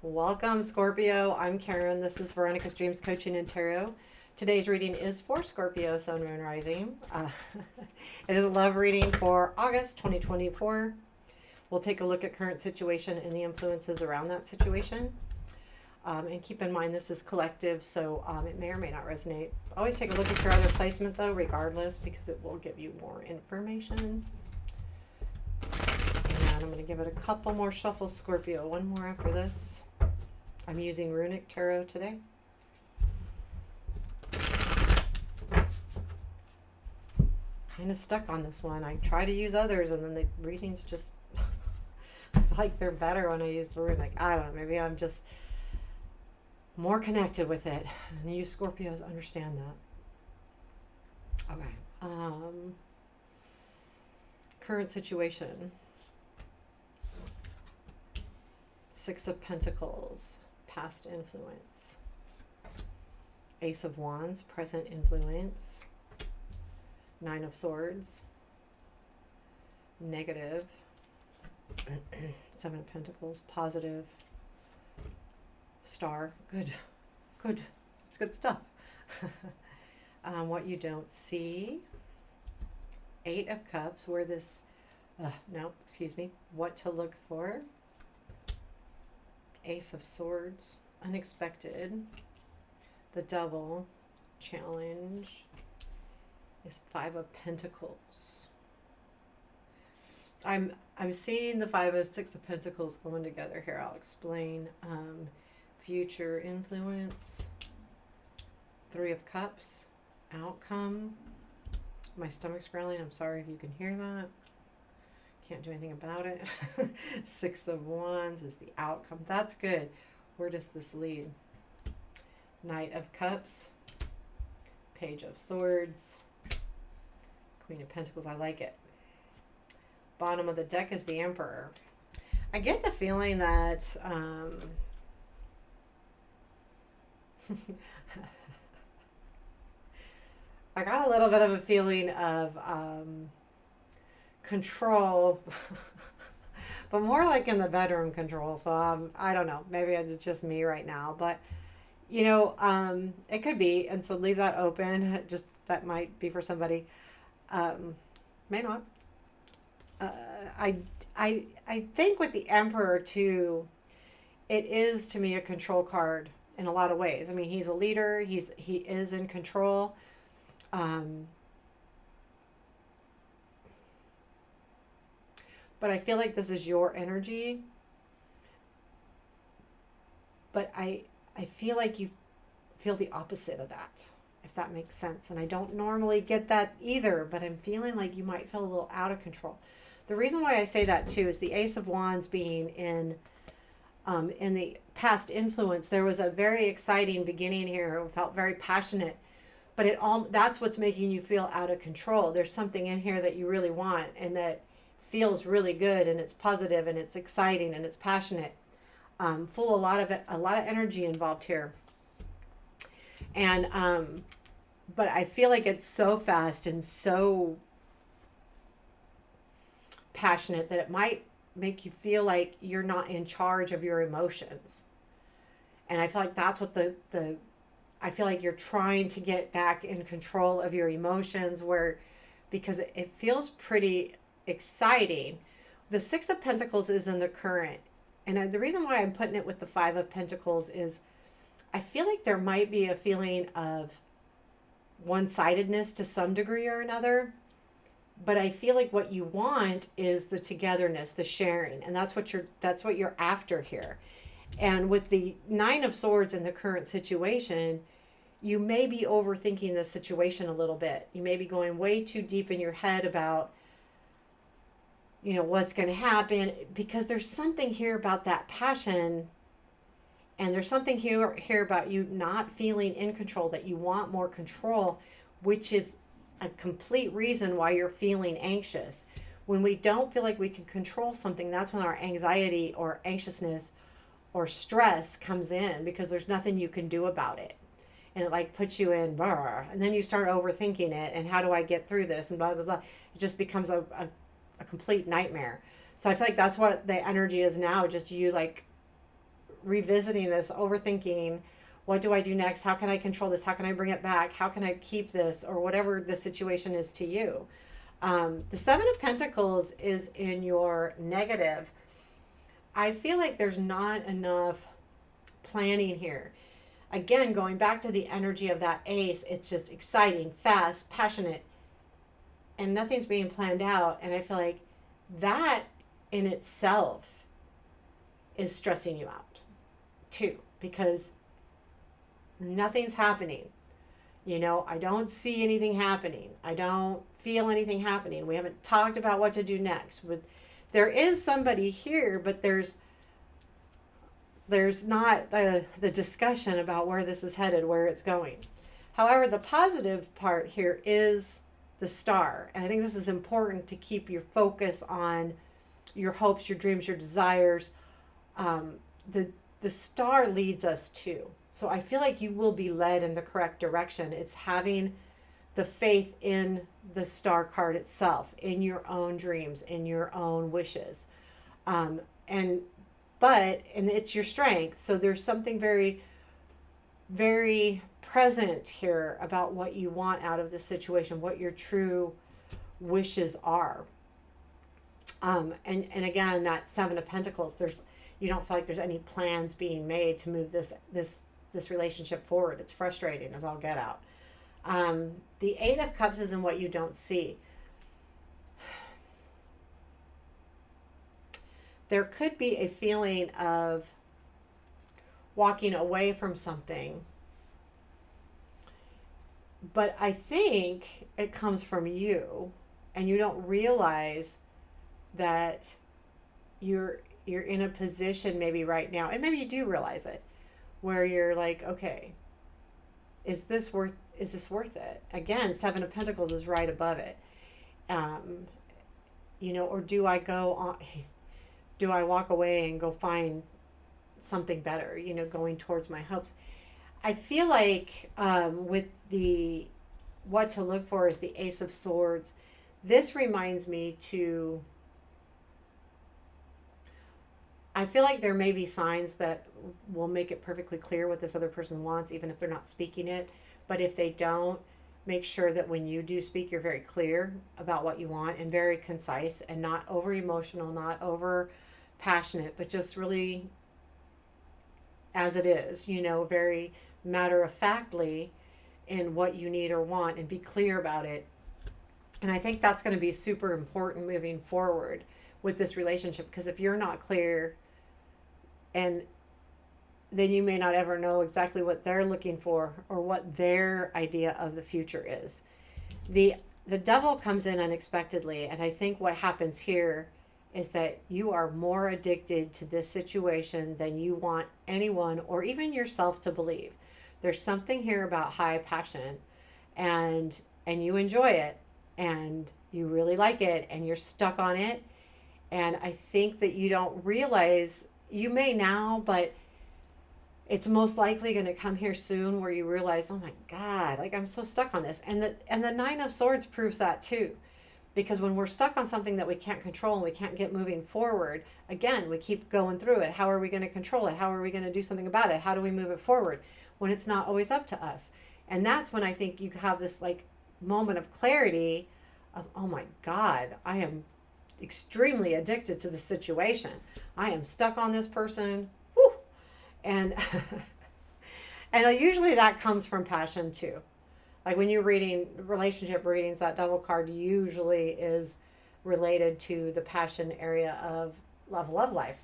Welcome, Scorpio. I'm Karen. This is Veronica's Dreams Coaching and Tarot. Today's reading is for Scorpio, Sun, Moon, Rising. It is a love reading for August 2024. We'll take a look at current situation and the influences around that situation. And keep in mind, this is collective, so it may or may not resonate. Always take a look at your other placement, though, regardless, because it will give you more information. And I'm going to give it a couple more shuffles, Scorpio. One more after this. I'm using Runic Tarot today. Kind of stuck on this one. I try to use others, and then the readings just I feel like they're better when I use the Runic. I don't know. Maybe I'm just more connected with it, and you Scorpios understand that. Okay. Current situation. Six of Pentacles. Past influence. Ace of Wands, present influence. Nine of Swords. Negative. Seven of Pentacles, positive. Star, good. It's good stuff. What you don't see. Eight of Cups, where this, what to look for. Ace of Swords, unexpected. The Devil, challenge, is Five of Pentacles. I'm seeing the Five and Six of Pentacles going together here. I'll explain. Future influence. Three of Cups, outcome. My stomach's growling. I'm sorry if you can hear that. Can't do anything about it. Six of Wands is the outcome. That's good. Where does this lead? Knight of Cups, Page of Swords, Queen of Pentacles. I like it. Bottom of the deck is the Emperor. I get the feeling that I got a little bit of a feeling of control, but more like in the bedroom control. So I don't know. Maybe it's just me right now, but it could be. And so leave that open. Just that might be for somebody. May not. I think with the Emperor too, it is to me a control card in a lot of ways. I mean, he's a leader. He is in control. But I feel like this is your energy. But I feel like you feel the opposite of that, if that makes sense. And I don't normally get that either, but I'm feeling like you might feel a little out of control. The reason why I say that too is the Ace of Wands being in the past influence. There was a very exciting beginning here. It felt very passionate, but that's what's making you feel out of control. There's something in here that you really want and that feels really good, and it's positive and it's exciting and it's passionate. Full a lot of energy involved here. And but I feel like it's so fast and so passionate that it might make you feel like you're not in charge of your emotions. And I feel like that's what I feel like you're trying to get back in control of your emotions, because it feels pretty exciting. The Six of Pentacles is in the current. And the reason why I'm putting it with the Five of Pentacles is I feel like there might be a feeling of one-sidedness to some degree or another. But I feel like what you want is the togetherness, the sharing. And that's what you're after here. And with the Nine of Swords in the current situation, you may be overthinking the situation a little bit. You may be going way too deep in your head about what's going to happen, because there's something here about that passion, and there's something here about you not feeling in control, that you want more control, which is a complete reason why you're feeling anxious. When we don't feel like we can control something, that's when our anxiety or anxiousness or stress comes in, because there's nothing you can do about it. And it puts you in and then you start overthinking it, and how do I get through this, and blah blah blah. It just becomes a complete nightmare. So I feel like that's what the energy is now, just you revisiting this, overthinking, what do I do next? How can I control this? How can I bring it back? How can I keep this, or whatever the situation is to you? The Seven of Pentacles is in your negative. I feel like there's not enough planning here. Again, going back to the energy of that ace, it's just exciting, fast, passionate, and nothing's being planned out. And I feel like that in itself is stressing you out too, because nothing's happening. You know, I don't see anything happening. I don't feel anything happening. We haven't talked about what to do next. There is somebody here, but there's not the discussion about where this is headed, where it's going. However, the positive part here is the star. And I think this is important to keep your focus on your hopes, your dreams, your desires. The star leads us to. So I feel like you will be led in the correct direction. It's having the faith in the star card itself, in your own dreams, in your own wishes. And it's your strength. So there's something very, very present here about what you want out of this situation, what your true wishes are. And again, that Seven of Pentacles, you don't feel like there's any plans being made to move this relationship forward. It's frustrating as all get out. The Eight of Cups is in what you don't see. There could be a feeling of walking away from something, but I think it comes from you, and you don't realize that you're in a position maybe right now, and maybe you do realize it, where you're like, okay, is this worth it? Again, Seven of Pentacles is right above it. Or do I go on? Do I walk away and go find something better? Going towards my hopes. I feel like with the what to look for is the Ace of Swords. This reminds me to. I feel like there may be signs that will make it perfectly clear what this other person wants, even if they're not speaking it. But if they don't, make sure that when you do speak, you're very clear about what you want and very concise and not over emotional, not over passionate, but just really as it is, very matter of factly in what you need or want, and be clear about it. And I think that's going to be super important moving forward with this relationship, because if you're not clear, and then you may not ever know exactly what they're looking for or what their idea of the future is. The devil comes in unexpectedly, and I think what happens here is that you are more addicted to this situation than you want anyone or even yourself to believe. There's something here about high passion, and you enjoy it, and you really like it, and you're stuck on it. And I think that you don't realize, you may now, but it's most likely going to come here soon, where you realize, oh my God, like I'm so stuck on this. And the Nine of Swords proves that too. Because when we're stuck on something that we can't control and we can't get moving forward, again, we keep going through it. How are we going to control it? How are we going to do something about it? How do we move it forward when it's not always up to us? And that's when I think you have this like moment of clarity of, oh my God, I am extremely addicted to the situation. I am stuck on this person. Whew. And and usually that comes from passion too. Like when you're reading relationship readings, that devil card usually is related to the passion area of love life.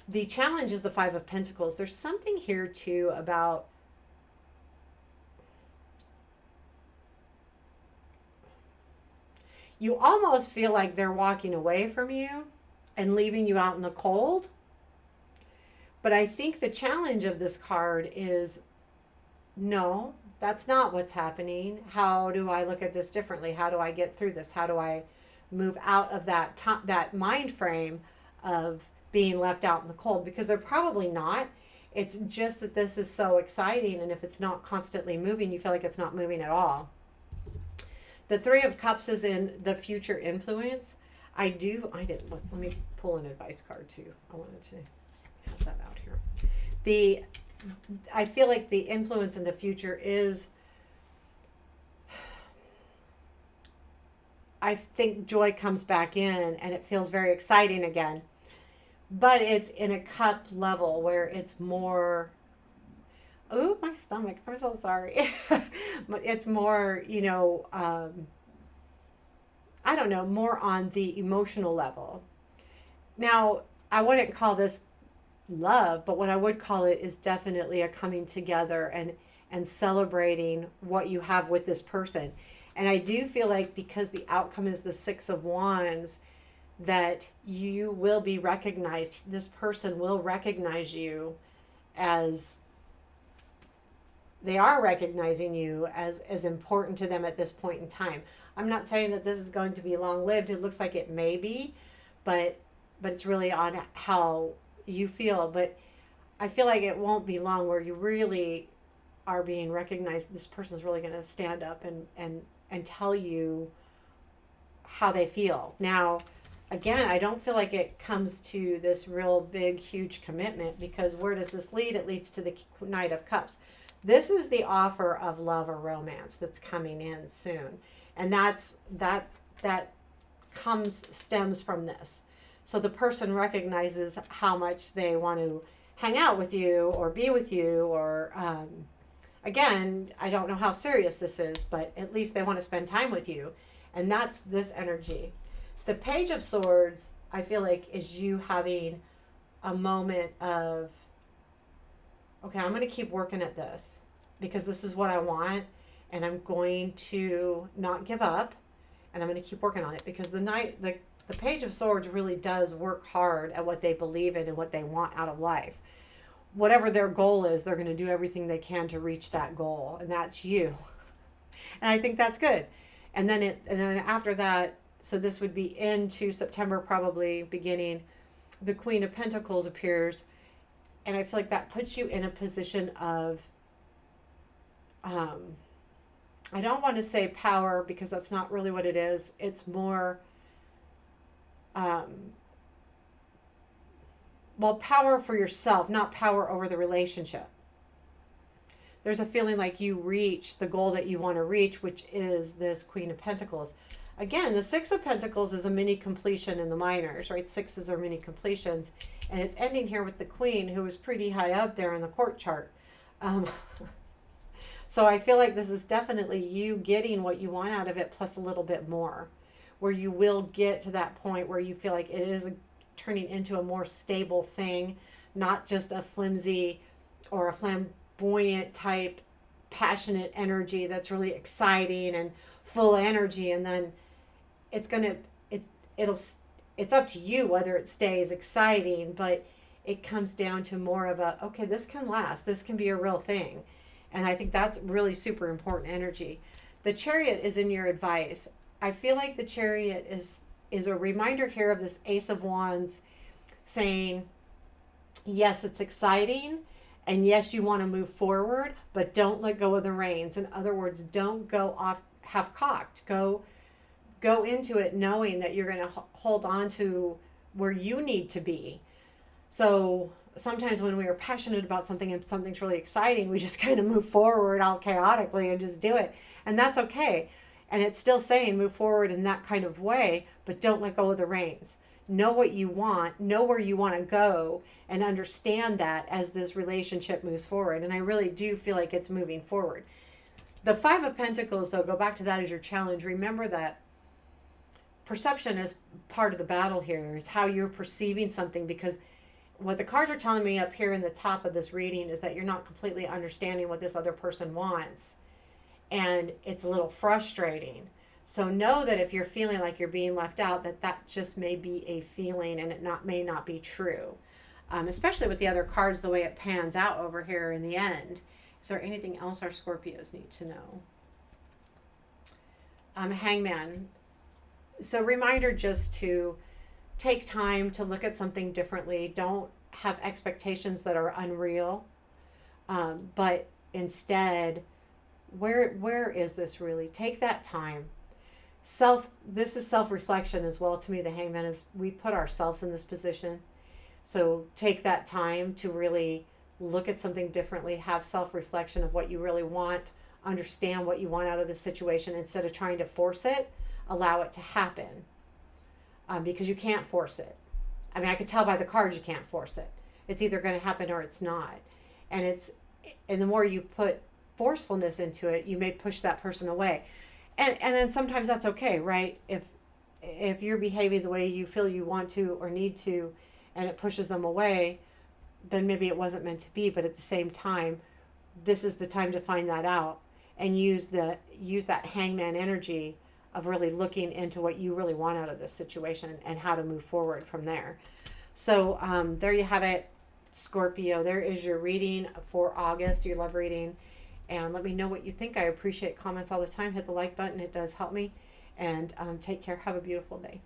The challenge is the Five of Pentacles. There's something here too about you almost feel like they're walking away from you and leaving you out in the cold. But I think the challenge of this card is, no, that's not what's happening. How do I look at this differently? How do I get through this? How do I move out of that mind frame of being left out in the cold? Because they're probably not. It's just that this is so exciting, and if it's not constantly moving, you feel like it's not moving at all. The Three of Cups is in the future influence. Let me pull an advice card too. I wanted to have that out here. The I feel like the influence in the future is, I think joy comes back in and it feels very exciting again. But it's in a cup level where it's more, oh, my stomach. I'm so sorry. But it's more, I don't know, more on the emotional level. Now, I wouldn't call this love, but what I would call it is definitely a coming together and celebrating what you have with this person. And I do feel like because the outcome is the 6 of Wands, that you will be recognized. This person will recognize you as, they are recognizing you as important to them at this point in time. I'm not saying that this is going to be long lived. It looks like it may be, but it's really on how you feel. But I feel like it won't be long where you really are being recognized. This person's really going to stand up and tell you how they feel. Now, again, I don't feel like it comes to this real big, huge commitment, because where does this lead? It leads to the Knight of Cups. This is the offer of love or romance that's coming in soon. And that stems from this. So the person recognizes how much they want to hang out with you or be with you, or again, I don't know how serious this is, but at least they want to spend time with you. And that's this energy. The Page of Swords, I feel like, is you having a moment of, okay, I'm going to keep working at this because this is what I want, and I'm going to not give up, and I'm going to keep working on it, because the Page of Swords really does work hard at what they believe in and what they want out of life. Whatever their goal is, they're going to do everything they can to reach that goal, and that's you. And I think that's good. And then after that, so this would be into September, probably beginning, the Queen of Pentacles appears, and I feel like that puts you in a position of, I don't want to say power, because that's not really what it is. It's more, power for yourself, not power over the relationship. There's a feeling like you reach the goal that you want to reach, which is this Queen of Pentacles. Again, the 6 of Pentacles is a mini completion in the minors, right? Sixes are mini completions. And it's ending here with the Queen, who is pretty high up there in the court chart. So I feel like this is definitely you getting what you want out of it, plus a little bit more, where you will get to that point where you feel like it is turning into a more stable thing, not just a flimsy or a flamboyant type passionate energy that's really exciting and full energy, and then it's up to you whether it stays exciting, but it comes down to more of a, okay, this can last, this can be a real thing. And I think that's really super important energy. The Chariot is in your advice. I feel like the Chariot is a reminder here of this Ace of Wands saying, yes, it's exciting, and yes, you want to move forward, but don't let go of the reins. In other words, don't go off half-cocked. Go into it knowing that you're going to hold on to where you need to be. So sometimes when we are passionate about something and something's really exciting, we just kind of move forward all chaotically and just do it. And that's okay. And it's still saying move forward in that kind of way, but don't let go of the reins. Know what you want, know where you want to go, and understand that as this relationship moves forward. And I really do feel like it's moving forward. The 5 of Pentacles, though, go back to that as your challenge. Remember that perception is part of the battle here. It's how you're perceiving something, because what the cards are telling me up here in the top of this reading is that you're not completely understanding what this other person wants. And it's a little frustrating. So know that if you're feeling like you're being left out, that just may be a feeling, and it may not be true. Especially with the other cards, the way it pans out over here in the end. Is there anything else our Scorpios need to know? Hangman. So reminder just to take time to look at something differently. Don't have expectations that are unreal. But instead, where is this really? Take that time. This is self-reflection as well. To me, the Hangman is, we put ourselves in this position. So take that time to really look at something differently, have self-reflection of what you really want, understand what you want out of the situation instead of trying to force it. Allow it to happen, because you can't force it. I mean, I could tell by the cards you can't force it. It's either going to happen or it's not. And the more you put forcefulness into it, you may push that person away. And then sometimes that's okay, right? If you're behaving the way you feel you want to or need to, and it pushes them away, then maybe it wasn't meant to be. But at the same time, this is the time to find that out and use that hangman energy of really looking into what you really want out of this situation and how to move forward from there. So there you have it, Scorpio. There is your reading for August, your love reading. And let me know what you think. I appreciate comments all the time. Hit the like button. It does help me. And take care. Have a beautiful day.